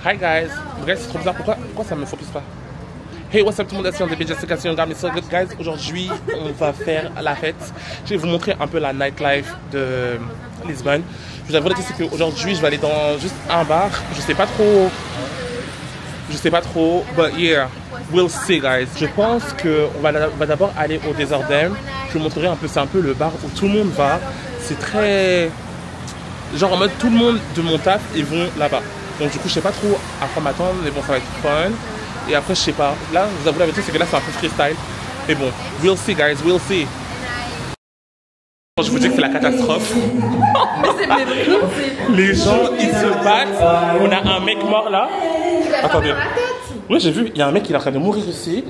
Hi guys. Guys, c'est trop bizarre. Pourquoi ça me focus pas? Hey, what's up tout le monde, c'est Jessica, c'est Young So Good guys. Aujourd'hui, on va faire la fête. Je vais vous montrer un peu la nightlife de Lisbonne. Je vous avoue, c'est qu'aujourd'hui, je vais aller dans juste un bar. Je sais pas trop, but yeah, we'll see guys. Je pense qu'on va d'abord aller au Desordem. Je vous montrerai un peu, c'est un peu le bar où tout le monde va. C'est très... genre en mode tout le monde de mon taf, ils vont là-bas. Donc du coup, je sais pas trop à quoi m'attendre, mais bon, ça va être fun. Et après, je sais pas. Là, je vous avoue la vérité, c'est que là, c'est un peu freestyle. Mais bon, we'll see, guys, we'll see. Je vous dis que c'est la catastrophe. Mais c'est vraiment. Les gens, ils se battent. On a un mec mort là. Attendez. Oui, j'ai vu. Il y a un mec qui est en train de mourir ici.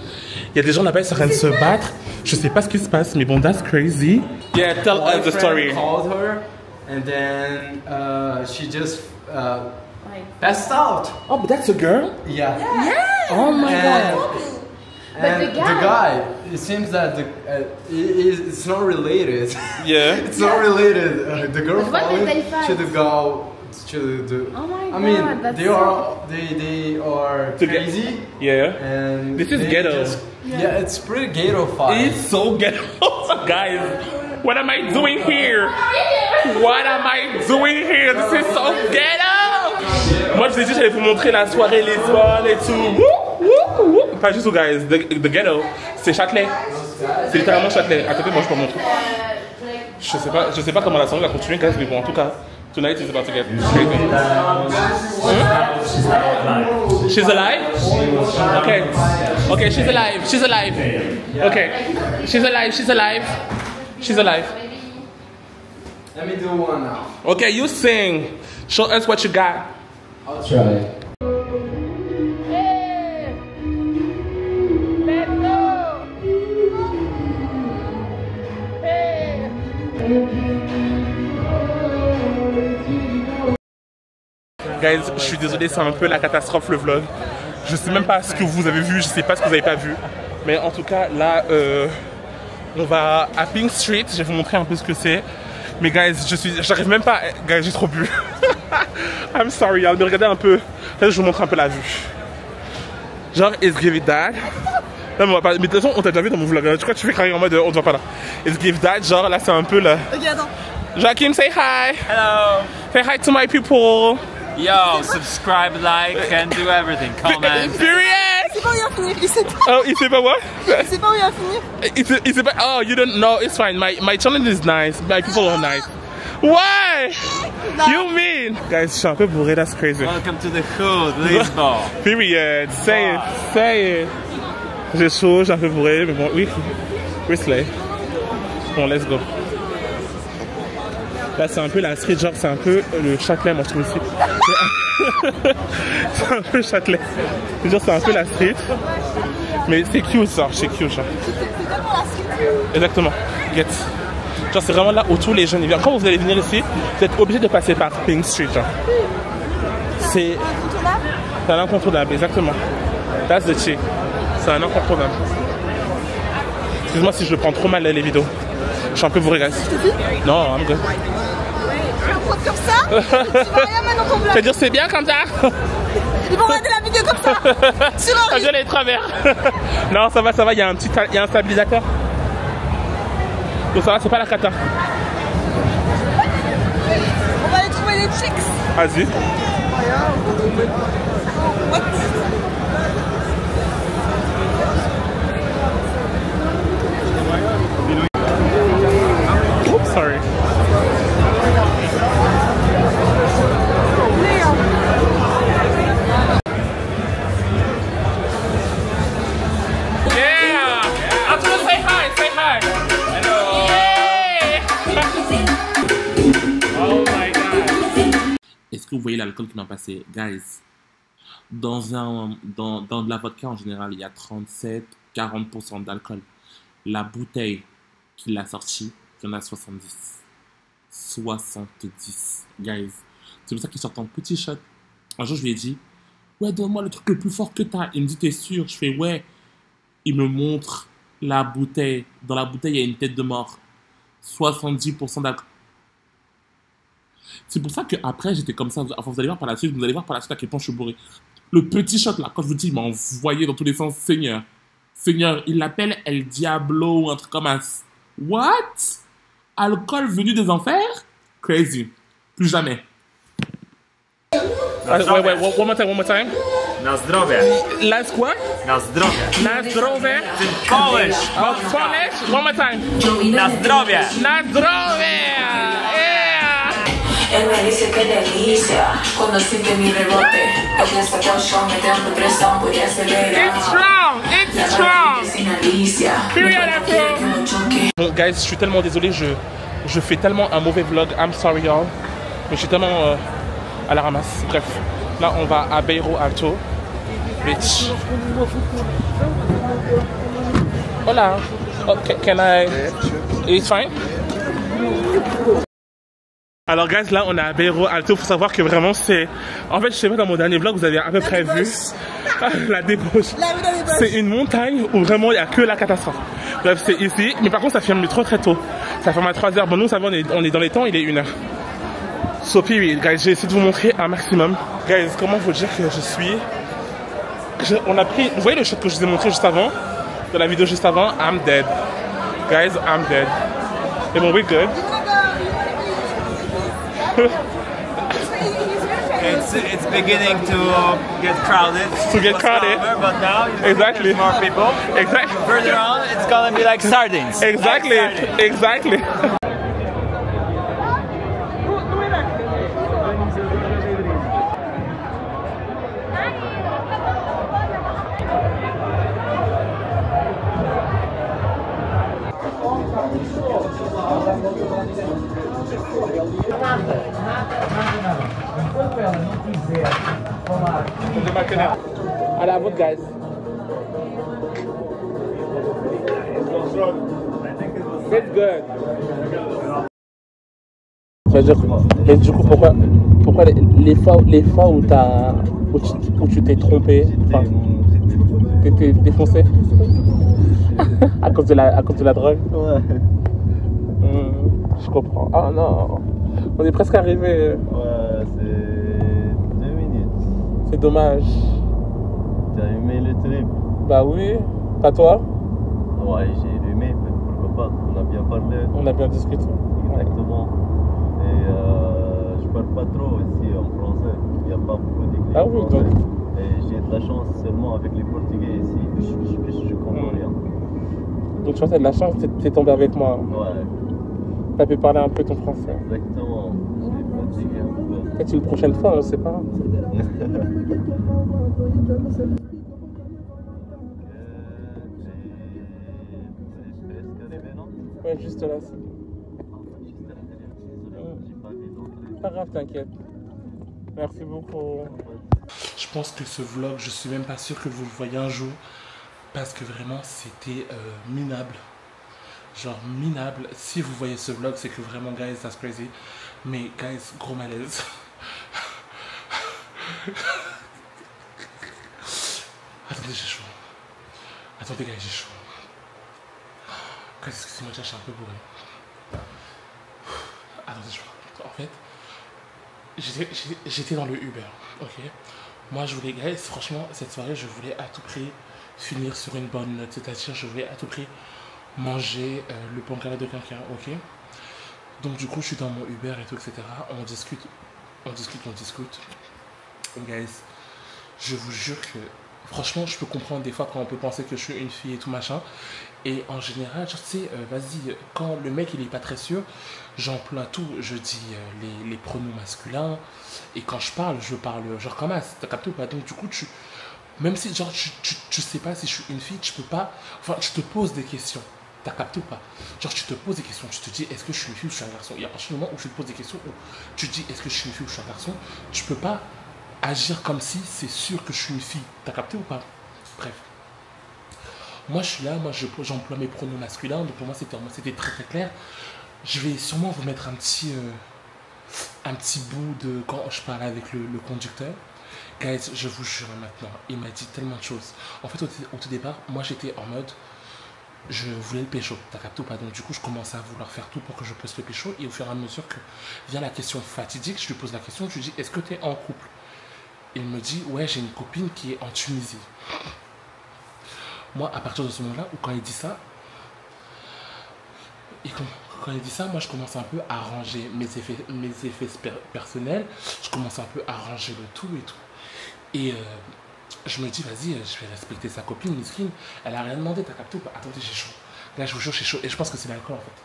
Il y a des gens là-bas, ils sont en train de se battre. Je sais pas ce qui se passe, mais bon, that's crazy. Yeah, tell us the story. Called her, and then she just passed out. Oh, but that's a girl? Yeah. Oh my god. But the guy, it seems that it's not related. Yeah. It's not related. The girl But what did they followed fight? to the Oh my god. I mean, that's they are crazy. Yeah. And This is they ghetto. Yeah, it's pretty ghetto fight. It's so ghetto. Guys, what am I doing here? What am I doing here? This is so ghetto. Moi, je vous ai dit, j'allais vous montrer la soirée Lisbonne et tout. Pas juste, guys. The ghetto, c'est Châtelet. C'est littéralement Châtelet. À côté, moi, je peux vous montrer. Je sais pas comment la soirée va continuer, guys, mais bon, en tout cas, tonight is about to get crazy. She's alive? Okay. Okay, she's alive. She's alive. Okay. She's alive. She's alive. She's alive. Let me do one now. Okay, you sing. Show us what you got. I'll try. Guys, je suis désolé, c'est un peu la catastrophe le vlog. Je sais même pas ce que vous avez vu, je sais pas ce que vous avez pas vu. Mais en tout cas, là, on va à Pink Street. Je vais vous montrer un peu ce que c'est. Mais guys, j'arrive même pas. Guys, j'ai trop bu. I'm sorry, mais regardez un peu. Là, je vous montre un peu la vue. Genre, It's Give It That. Non, mais, on va pas... mais de toute façon, on t'a déjà vu dans mon vlog. Tu crois que tu fais carré en mode on te voit pas là. It's Give It That, genre là, c'est un peu là. Ok, attends. Joachim, say hi. Hello. Say hi to my people. Yo, subscribe, like, and do everything. Comment? Period. Il sait pas où il va finir, il sait pas. Oh, il sait pas what? Il sait pas où il va finir. Il sait pas. Oh, you don't know. It's fine. My channel is nice. My people are nice. Why? No. You mean? Guys, je suis un peu bourré. That's crazy. Welcome to the hood, Lisbon. Period. Say it. Say it. J'ai chaud, j'ai un peu bourré, mais bon, oui. We slay. Bon, let's go. Là, c'est un peu la street, genre, c'est un peu le Châtelet, moi, je trouve ici. C'est un peu Châtelet. Genre, c'est un peu la street. Mais c'est cute, ça. C'est cute, genre. C'est tellement la street. Exactement. Get. Genre, c'est vraiment là où tous les jeunes ils viennent. Quand vous allez venir ici, vous êtes obligé de passer par Pink Street, genre. C'est un incontournable, exactement. That's the chick. C'est un incontournable. Excuse-moi si je le prends trop mal, là, les vidéos. Je suis un peu bourré, guys. Non, I'm good. Tu vas prendre comme ça. Tu vas rien mettre dans ton vlog. C'est-à-dire, c'est bien comme ça. Ils vont regarder la vidéo comme ça. Sur un Ah, je l'ai de travers. Non, ça va, il y a un stabilisateur. Donc ça va, c'est pas la cata. On va aller trouver les chicks. Vas-y. What? Oops, sorry. Yeah! I'm gonna say hi, say hi. Hello. Yeah! Oh my god. Est-ce que vous voyez l'alcool qui m'a passé? Guys, dans de la vodka en général, il y a 37-40% d'alcool. La bouteille qu'il a sortie, il y en a 70. 70, guys. C'est pour ça qu'il sort en petit shot. Un jour, je lui ai dit, ouais, donne-moi le truc le plus fort que t'as. Il me dit, t'es sûr? Je fais, ouais. Il me montre la bouteille. Dans la bouteille, il y a une tête de mort. 70% d'alcool. C'est pour ça qu'après, j'étais comme ça. Enfin, vous allez voir par la suite, à quel point je suis bourré. Le petit shot là, quand je vous dis, il m'a envoyé dans tous les sens, Seigneur. Seigneur, il l'appelle El Diablo ou un truc comme ça. What? Alcool venu des enfers? Crazy. Plus jamais. Wait, one more time. Na zdrowie. Last what? Na zdrowie. Na zdrowie. Polish. Oh, Polish? One more time. Na zdrowie. Na zdrowie. Yeah. Él me dice que delicia cuando siente mi rebote. Ella está caution, me da presión, voy a acelerar. It's strong. It's strong. Sin Alicia. Period, afro. Bon, guys, je suis tellement désolé. Je fais tellement un mauvais vlog. I'm sorry, y'all. Mais je suis tellement à la ramasse. Bref, là, on va à Beiro Alto. Bitch. Hola. Oh, can I? It's fine. Alors guys, là on est à Beiro Alto. Faut savoir que vraiment c'est... En fait je sais pas, dans mon dernier vlog vous avez à peu près vu la débauche. C'est une montagne où vraiment il n'y a que la catastrophe. Bref, c'est ici, mais par contre ça ferme trop très tôt. Ça ferme à 3h. Bon nous ça va, on est dans les temps, il est 1h. So period, guys, j'ai essayé de vous montrer un maximum. Guys, comment vous dire que je suis... On a pris... Vous voyez le shot que je vous ai montré juste avant? Dans la vidéo juste avant? I'm dead. Guys, I'm dead. Et bon, we're good. It's beginning to get crowded. Summer, but now exactly. There's more people. Exactly. Further on, it's gonna be like sardines. Exactly. Like sardines. Exactly. Allez, à vous, guys. It's good. Mais du coup, pourquoi les fois où tu t'es trompé, enfin, t'es défoncé à cause de la drogue? Ouais. Je comprends. Oh non, on est presque arrivé. Ouais, c'est 2 minutes. C'est dommage. T'as aimé le trip? Bah oui, pas toi? Ouais, j'ai aimé, mais pourquoi pas? On a bien parlé. On a bien discuté. Exactement. Et je parle pas trop ici en français. Il n'y a pas beaucoup d'églises. Ah oui, donc. Et j'ai de la chance seulement avec les Portugais ici. Je comprends rien. Donc tu vois, t'as de la chance, t'es tombé avec moi. Ouais. T'as pu parler un peu ton français. Exactement. J'ai fatigué un peu. Peut-être une prochaine fois, on sait pas. Ouais, juste là. Pas grave, t'inquiète. Merci beaucoup. Je pense que ce vlog, je suis même pas sûr que vous le voyez un jour. Parce que vraiment, c'était minable. Genre minable. Si vous voyez ce vlog, c'est que vraiment, guys, that's crazy. Mais, guys, gros malaise. Attendez, j'ai chaud. Attendez, guys, j'ai chaud. Guys, excusez-moi, je suis un peu bourré. Attendez, je vois. En fait, j'étais dans le Uber, ok. Moi, je voulais, guys, franchement, cette soirée, je voulais à tout prix finir sur une bonne note. C'est-à-dire, je voulais à tout prix manger le pancréas de quelqu'un, ok. Donc, du coup, je suis dans mon Uber et tout, etc. On discute. Guys, je vous jure que, franchement, je peux comprendre des fois quand on peut penser que je suis une fille et tout machin. Et en général, tu sais, vas-y, quand le mec il est pas très sûr, j'emploie tout. Je dis les pronoms masculins. Et quand je parle genre comme ça, t'as capté ou pas? Donc du coup, même si genre tu sais pas si je suis une fille, tu peux pas. Enfin, tu te poses des questions. T'as capté ou pas? Genre tu te poses des questions, tu te dis est-ce que je suis une fille ou je suis un garçon? Et à partir du moment où tu te poses des questions, où tu te dis est-ce que je suis une fille ou je suis un garçon, tu peux pas agir comme si c'est sûr que je suis une fille. T'as capté ou pas? Bref. Moi je suis là, j'emploie mes pronoms masculins, donc pour moi c'était très très clair. Je vais sûrement vous mettre un petit bout de quand je parlais avec le conducteur. Guys, je vous jure maintenant, il m'a dit tellement de choses. En fait au tout départ, moi j'étais en mode, je voulais le pécho, t'as capté ou pas? Donc du coup je commençais à vouloir faire tout pour que je puisse le pécho, et au fur et à mesure que vient la question fatidique, je lui pose la question, je lui dis est-ce que t'es en couple? Il me dit ouais, j'ai une copine qui est en Tunisie. Moi à partir de ce moment-là, où quand il dit ça, moi je commence un peu à ranger mes effets personnels, je commence un peu à ranger le tout et tout. Et je me dis, vas-y, je vais respecter sa copine, Miskin. Elle a rien demandé, t'as capté ou pas? Attendez, j'ai chaud. Là, je vous jure, j'ai chaud. Et je pense que c'est l'alcool, en fait.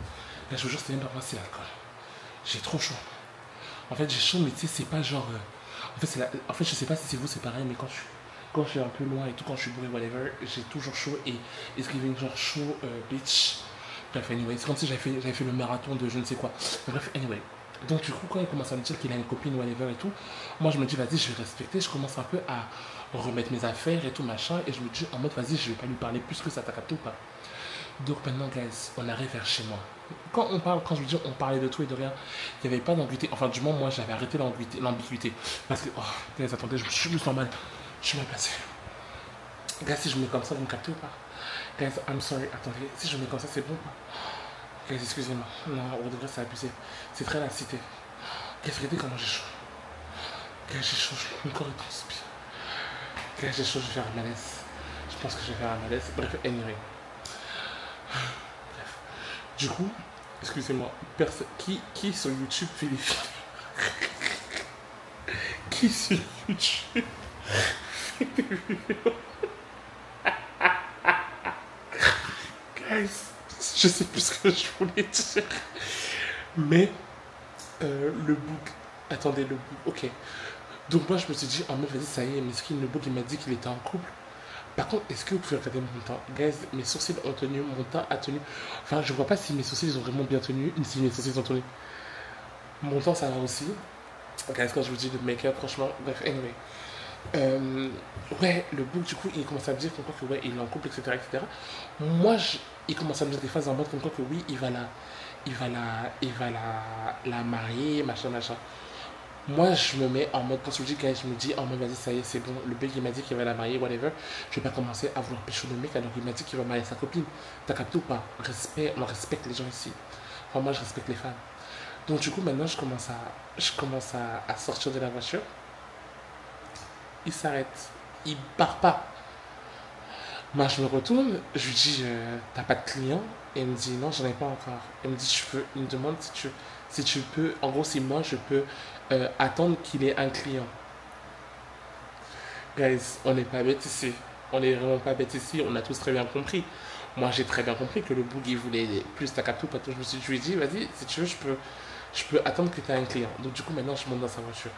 Là, je vous jure, c'est même pas moi, c'est l'alcool. J'ai trop chaud. En fait, j'ai chaud, mais tu sais, c'est pas genre... En fait, je sais pas si c'est vous, c'est pareil, mais quand je suis un peu loin et tout, quand je suis bourré, whatever, j'ai toujours chaud. Et it's giving genre chaud, bitch. Bref, anyway, c'est comme si j'avais fait le marathon de je ne sais quoi. Bref, anyway. Donc du coup, quand il commence à me dire qu'il a une copine, whatever et tout, moi je me dis, vas-y, je vais respecter. Je commence un peu à remettre mes affaires et tout, machin. Et je me dis, en mode, vas-y, je vais pas lui parler plus que ça, t'as capté ou pas? Donc maintenant, guys, on arrive vers chez moi. Quand je veux dire, on parlait de tout et de rien, il n'y avait pas d'ambiguïté. Enfin, du moins, moi, j'avais arrêté l'ambiguïté. Parce que, oh, guys, attendez, je me sens mal. Je suis mal placé. Guys, si je me mets comme ça, vous me captez ou pas? Guys, I'm sorry, attendez, si je me mets comme ça, c'est bon ou pas? Guys, excusez-moi. Non, on devrait s'abuser. C'est très lassité. Guys, regardez comment j'ai chaud. Guys, j'ai chaud, mon corps est transpire. Guys, j'ai chaud, je vais faire un malaise. Je pense que je vais faire un malaise. Bref, anyway. Bref. Du coup, excusez-moi, qui sur YouTube fait des films? Qui sur YouTube fait des vidéos? Guys, je sais plus ce que je voulais dire. Mais le book. Attendez, le book. Ok. Donc moi je me suis dit, oh mais vas-y, ça y est, Miskin, le book il m'a dit qu'il était en couple. Par contre, est-ce que vous pouvez regarder mon teint? Guys, mes sourcils ont tenu, mon teint a tenu. Enfin, je vois pas si mes sourcils ont vraiment bien tenu, si mes sourcils ont tenu. Mon teint ça va aussi. Guys, quand je vous dis le make-up, franchement, bref, anyway. Ouais, le book, du coup, il commence à me dire comme quoi que ouais, il est en couple, etc. etc. Moi, il commence à me dire des phrases en mode comme quoi que oui, il va la marier, machin, machin. Moi, je me mets en mode, quand je dis, je me dis, oh, mais vas-y, ça y est, c'est bon. Le mec, il m'a dit qu'il va la marier, whatever. Je vais pas commencer à vouloir pécho le mec alors qu'il m'a dit qu'il va marier sa copine. T'as capté ou pas? Respect, on respecte les gens ici. Enfin, moi, je respecte les femmes. Donc, du coup, maintenant, je commence à sortir de la voiture. Il s'arrête. Il part pas. Moi, je me retourne. Je lui dis, t'as pas de client? Et il me dit, non, j'en ai pas encore. Il me dit, il me demande si tu peux, en gros, si moi, je peux attendre qu'il ait un client. Guys, on n'est pas bêtes ici. On n'est vraiment pas bêtes ici. On a tous très bien compris. Moi, j'ai très bien compris que le boogie voulait plus ta captou. Je lui ai dit, vas-y, si tu veux, je peux attendre que tu aies un client. Donc, du coup, maintenant, je monte dans sa voiture.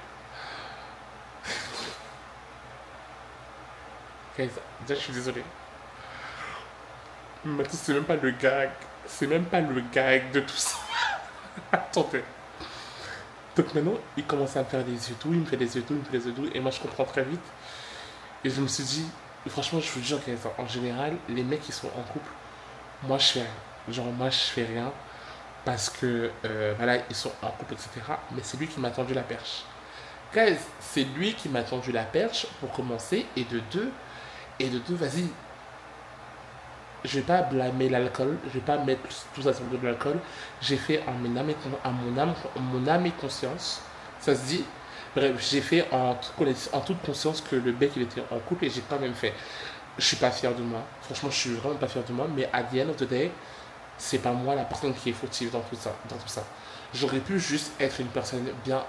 Guys, déjà, je suis désolé. Mais c'est même pas le gag. C'est même pas le gag de tout ça. Attendez. Donc maintenant, il commence à me faire des yeux doux, il me fait des yeux doux, il me fait des yeux doux, et moi je comprends très vite. Et je me suis dit, franchement, je vous jure qu'en général, les mecs qui sont en couple, moi je fais rien. Genre, moi je fais rien parce que, voilà, ils sont en couple, etc. Mais c'est lui qui m'a tendu la perche. Guys, c'est lui qui m'a tendu la perche pour commencer, et de deux, vas-y. Je vais pas blâmer l'alcool, je vais pas mettre tout ça sur de l'alcool. J'ai fait mon âme et conscience, ça se dit. Bref, j'ai fait en toute conscience que le mec il était en couple et j'ai quand même fait. Je suis pas fier de moi, franchement je suis vraiment pas fier de moi, mais at the end of the day, c'est pas moi la personne qui est fautive dans tout ça. J'aurais pu juste être une personne bien,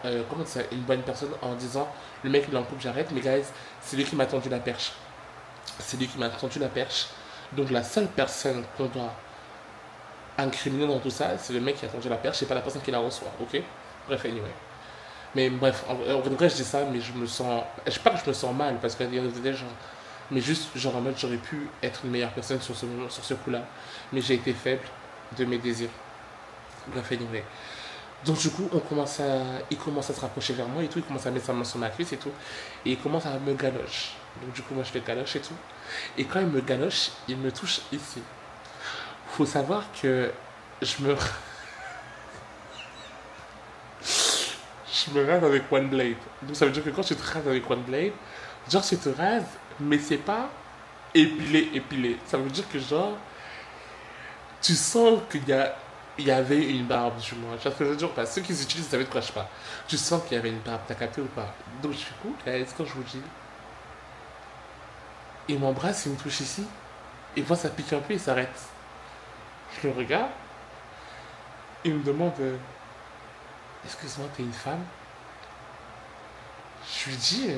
une bonne personne en disant le mec il est en couple, j'arrête, mais guys, c'est lui qui m'a tendu la perche. C'est lui qui m'a tendu la perche. Donc la seule personne qu'on doit incriminer dans tout ça, c'est le mec qui a tendu la perche, c'est pas la personne qui la reçoit, ok? Bref, anyway. Mais bref, en vrai je dis ça, mais je me sens... Je sais pas que je me sens mal, parce qu'il y a des gens... Mais juste, genre en mode, j'aurais pu être une meilleure personne sur ce coup-là. Mais j'ai été faible de mes désirs. Bref, anyway. Donc du coup, il commence à se rapprocher vers moi et tout, il commence à mettre sa main sur ma cuisse et tout. Et il commence à me galoche. Donc du coup, moi je le galoche et tout. Et quand il me galoche, il me touche ici. Faut savoir que je me rase avec one blade. Donc ça veut dire que quand tu te rases avec one blade, genre tu te rases, mais c'est pas épilé. Ça veut dire que genre, Tu sens il y avait une barbe, du moins. Tu vois ce que je veux dire? Parce que ceux qui utilisent, ils savaient de quoi je parle. Tu sens qu'il y avait une barbe, t'as capté ou pas? Donc je suis cool, est-ce que je vous dis? Il m'embrasse, il me touche ici. Et moi, ça pique un peu, il s'arrête. Je le regarde. Il me demande excuse-moi, t'es une femme? Je lui dis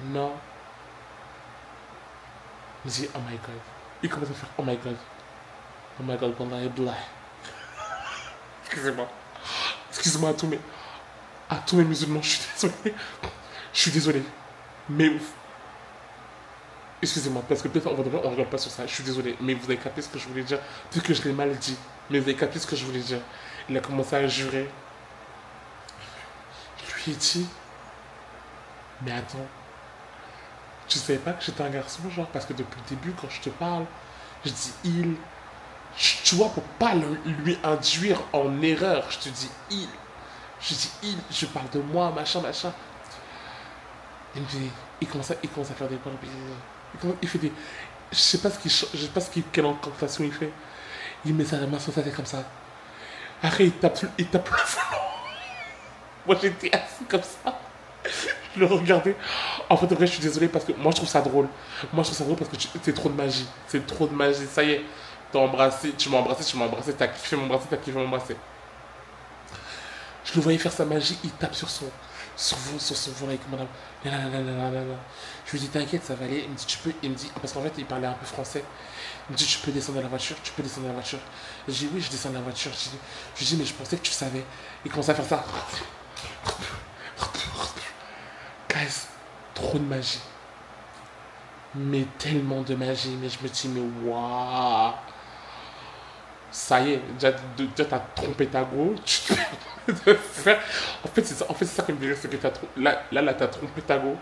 non. Il me dit oh my god. Il commence à faire oh my god. Oh my god, wallahi blah. Excusez-moi. Excusez-moi à tous mes musulmans, je suis désolé. Je suis désolé. Mais excusez-moi, parce que peut-être on rigole pas sur ça. Je suis désolé, mais vous avez capté ce que je voulais dire. Peut-être que je l'ai mal dit, mais vous avez capté ce que je voulais dire. Il a commencé à jurer. Je lui ai dit, mais attends, tu savais pas que j'étais un garçon, genre, parce que depuis le début, quand je te parle, je dis il. Tu vois, pour pas lui induire en erreur, je te dis il. Je dis il, je parle de moi, machin, machin. Il commence à faire des il fait des. Je sais pas quelle incantation il fait. Il met sa main sur sa tête comme ça. Après, il tape le flanc. Moi, j'étais assis comme ça. Je le regardais. En fait, en vrai, je suis désolé parce que moi, je trouve ça drôle. Moi, je trouve ça drôle parce que c'est trop de magie. C'est trop de magie. Ça y est, tu m'as embrassé, t'as kiffé m'embrasser. Je le voyais faire sa magie, il tape sur son volant avec madame. Je lui dis t'inquiète, ça va aller. Il me dit il me dit parce qu'en fait il parlait un peu français. Il me dit tu peux descendre de la voiture. Je dis oui, je descends de la voiture. Je lui dis mais je pensais que tu savais. Il commence à faire ça. Guys, trop de magie. Mais tellement de magie. Mais je me dis mais waouh. Ça y est, déjà t'as trompé ta go, En fait, c'est ça qui me dirait, c'est que t'as trompé ta go.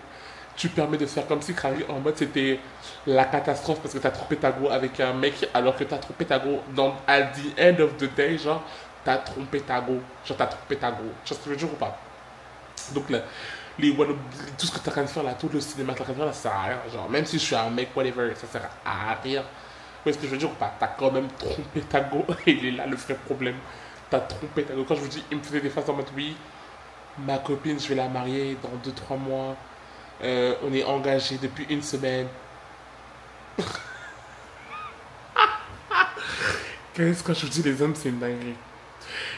Tu permets de faire comme si en mode c'était la catastrophe parce que t'as trompé ta go avec un mec alors que t'as trompé ta go at the end of the day, genre t'as trompé ta go. Tu vois ce que je veux dire ou pas? Donc là, tout ce que t'as en train de faire là, tout le cinéma que t'as en train de faire là, ça sert à rien. Genre, même si je suis un mec, whatever, ça sert à rien. Vous voyez ce que je veux dire ou pas? T'as quand même trompé ta go. Il est là le vrai problème. T'as trompé ta go. Quand je vous dis, il me faisait des faces en mode oui, ma copine, je vais la marier dans 2-3 mois. On est engagé depuis 1 semaine. Quand je vous dis les hommes, c'est une dinguerie.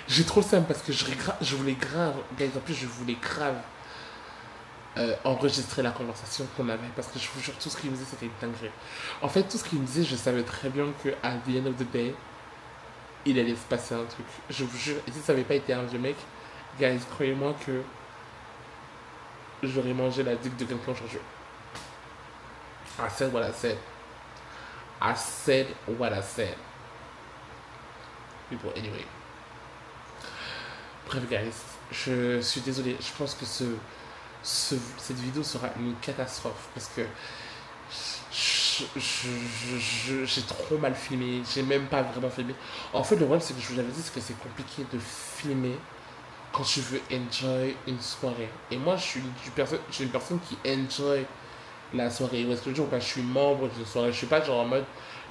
J'ai trop le seum parce que je voulais grave. En plus, je voulais grave enregistrer la conversation qu'on avait parce que je vous jure tout ce qu'il me disait c'était une dinguerie. En fait tout ce qu'il me disait je savais très bien que à the end of the day il allait se passer un truc, je vous jure. Et si ça n'avait pas été un vieux mec, guys, croyez-moi que j'aurais mangé la dick de quelqu'un aujourd'hui. I said what I said. I said what I said. People, anyway. Bref guys, je suis désolé, je pense que cette vidéo sera une catastrophe parce que j'ai trop mal filmé, j'ai même pas vraiment filmé. En fait, le problème, c'est que je vous l'avais dit, c'est que c'est compliqué de filmer quand tu veux enjoy une soirée. Et moi, je suis une personne qui enjoy la soirée. Où est-ce que je dis, je suis membre de la soirée. Je suis pas genre en mode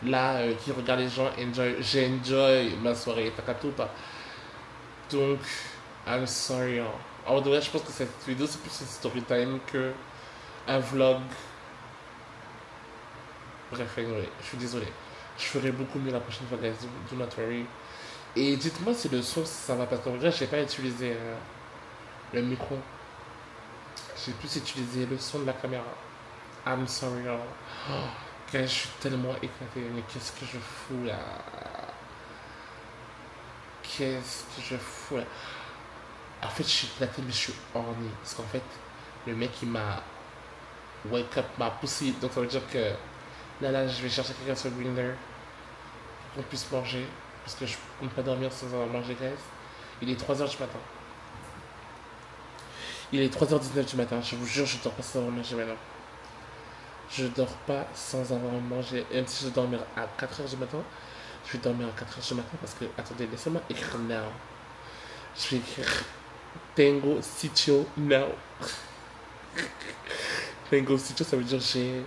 là qui regarde les gens enjoy. J'enjoy ma soirée. T'as capté ou pas? Donc, I'm sorry. En vrai, je pense que cette vidéo c'est plus une story time que un vlog. Bref, anyway, je suis désolé. Je ferai beaucoup mieux la prochaine fois, guys. Do not worry. Et dites-moi si le son ça va, parce qu'en vrai, j'ai pas utilisé le micro. J'ai plus utilisé le son de la caméra. I'm sorry. Guys, je suis tellement éclaté. Mais qu'est-ce que je fous là? En fait, je suis éclaté, mais je suis horny. Parce qu'en fait, le mec, il m'a wake up ma pussy. Donc, ça veut dire que là, je vais chercher quelqu'un sur Grindr pour qu'on puisse manger. Parce que je ne peux pas dormir sans avoir mangé, guys. Il est 3h du matin. Il est 3h19 du matin. Je vous jure, je dors pas sans avoir mangé maintenant. Je dors pas sans avoir mangé. Même si je vais dormir à 4h du matin, je vais dormir à 4h du matin parce que, attendez, laissez-moi écrire now. Je vais écrire Tengo Sitio now. Tengo Sitio, ça veut dire j'ai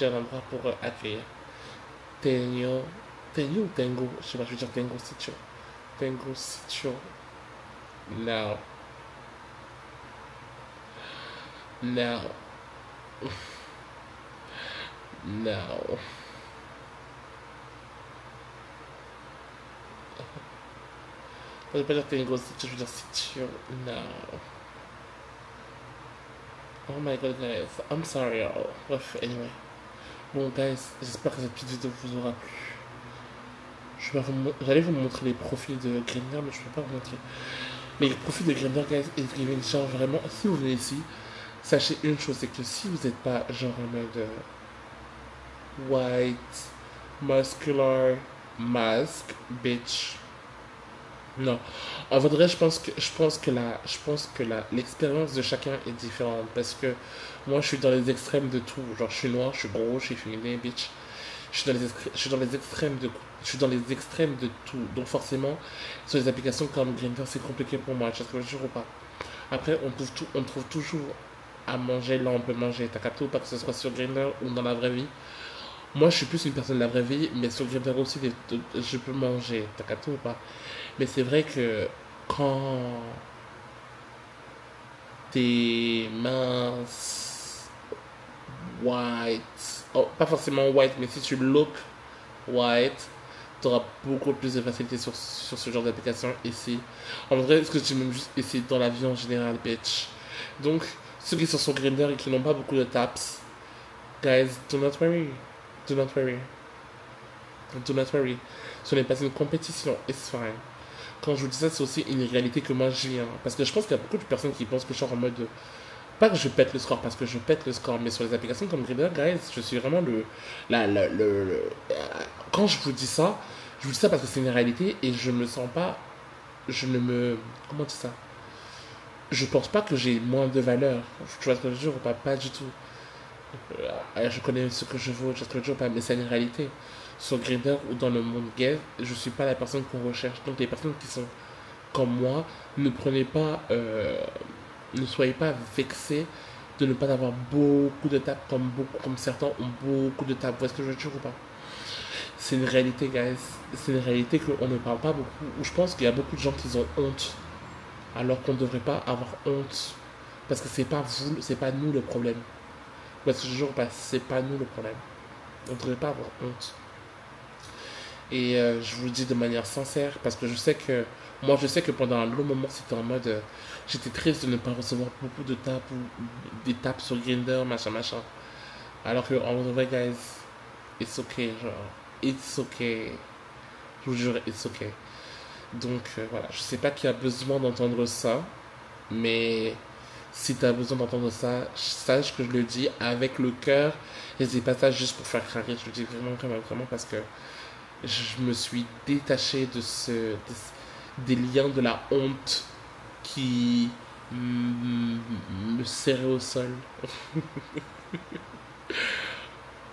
un endroit pour accueillir. Tengo ou Tengo? Je sais pas, je vais dire Tengo Sitio. Tengo Sitio. Now. Now. Now. Je vais pas dire Tengo Sitio, je vais dire Sitio. Now. Oh my god, guys. I'm sorry, y'all. Bref, anyway. Bon, guys, j'espère que cette petite vidéo vous aura plu. J'allais vous montrer les profils de Grindr, mais je ne peux pas vous montrer. Mais les profils de Grindr, guys, écrivez genre vraiment. Si vous venez ici, sachez une chose, c'est que si vous n'êtes pas genre en mode white, muscular, mask, bitch. Non. En vrai, je pense que l'expérience de chacun est différente. Parce que moi, je suis dans les extrêmes de tout. Genre, je suis noir, je suis gros, je suis féminin, bitch. Je suis dans les extrêmes de tout. Donc, forcément, sur les applications comme Grindr, c'est compliqué pour moi. Je sais que je ou pas. Après, on trouve toujours à manger. Là, on peut manger. T'as capté ou pas, que ce soit sur Grindr ou dans la vraie vie. Moi, je suis plus une personne de la vraie vie, mais sur Grindr aussi, je peux manger. T'as capté ou pas? Mais c'est vrai que quand t'es mince, white, oh, pas forcément white, mais si tu look white, t'auras beaucoup plus de facilité sur ce genre d'application ici. En vrai, ce que tu même juste ici dans la vie en général, bitch. Donc, ceux qui sont sur Grindr et qui n'ont pas beaucoup de taps, guys, do not worry. Do not worry. Do not worry. Ce n'est pas une compétition, it's fine. Quand je vous dis ça, c'est aussi une réalité que moi je vis. Hein. Parce que je pense qu'il y a beaucoup de personnes qui pensent que je suis en mode. Pas que je pète le score, parce que je pète le score, mais sur les applications comme Grindr, guys, je suis vraiment quand je vous dis ça, je vous dis ça parce que c'est une réalité et je me sens pas. Comment dire ça? Je pense pas que j'ai moins de valeur. Tu vois ce que je veux dire ou pas? Pas du tout. Je connais ce que je vaux, je sais ce que je veux pas, mais c'est une réalité. Sur Grindr ou dans le monde gay, je suis pas la personne qu'on recherche. Donc les personnes qui sont comme moi, ne soyez pas vexés de ne pas avoir beaucoup de tapes comme certains ont beaucoup de tapes. Vous voyez ce que je veux dire ou pas? C'est une réalité, guys. C'est une réalité qu'on ne parle pas beaucoup. Où je pense qu'il y a beaucoup de gens qui ont honte, alors qu'on ne devrait pas avoir honte. Parce que c'est pas vous, c'est pas nous le problème. Vous voyez ce que je veux dire ou pas? C'est pas nous le problème. On ne devrait pas avoir honte. Et je vous le dis de manière sincère, parce que je sais que pendant un long moment, c'était en mode, j'étais triste de ne pas recevoir beaucoup de tapes ou des tapes sur Grindr, machin. Alors que, en vrai, guys, it's okay, genre, it's okay. Je vous jure, it's okay. Donc, voilà, je sais pas qui a besoin d'entendre ça, mais si tu as besoin d'entendre ça, sache que je le dis avec le cœur, et c'est pas ça juste pour faire craquer, je le dis vraiment, parce que je me suis détaché des liens de la honte qui me serraient au sol.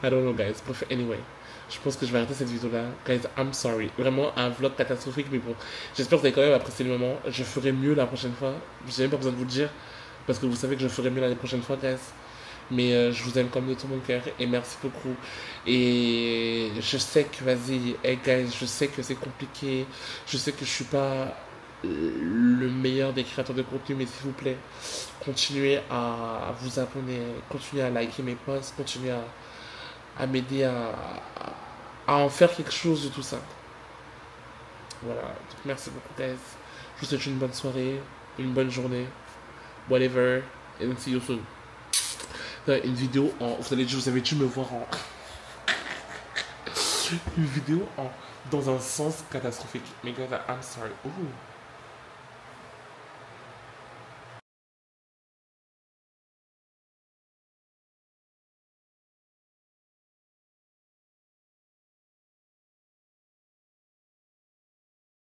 I don't know, guys. Bref, anyway. Je pense que je vais arrêter cette vidéo-là. Guys, I'm sorry. Vraiment un vlog catastrophique, mais bon. J'espère que vous avez quand même apprécié le moment. Je ferai mieux la prochaine fois. Je n'ai même pas besoin de vous le dire, parce que vous savez que je ferai mieux la prochaine fois, guys. Mais je vous aime comme de tout mon cœur et merci beaucoup. Et je sais que, vas-y, hey guys, je sais que c'est compliqué. Je sais que je suis pas le meilleur des créateurs de contenu, mais s'il vous plaît, continuez à vous abonner, continuez à liker mes posts, continuez à m'aider à en faire quelque chose de tout ça. Voilà, donc merci beaucoup, guys. Je vous souhaite une bonne soirée, une bonne journée, whatever, and see you soon. Une vidéo en... Vous avez dû me voir en... Une vidéo en... Dans un sens catastrophique. Mais guys, I'm sorry. Ooh.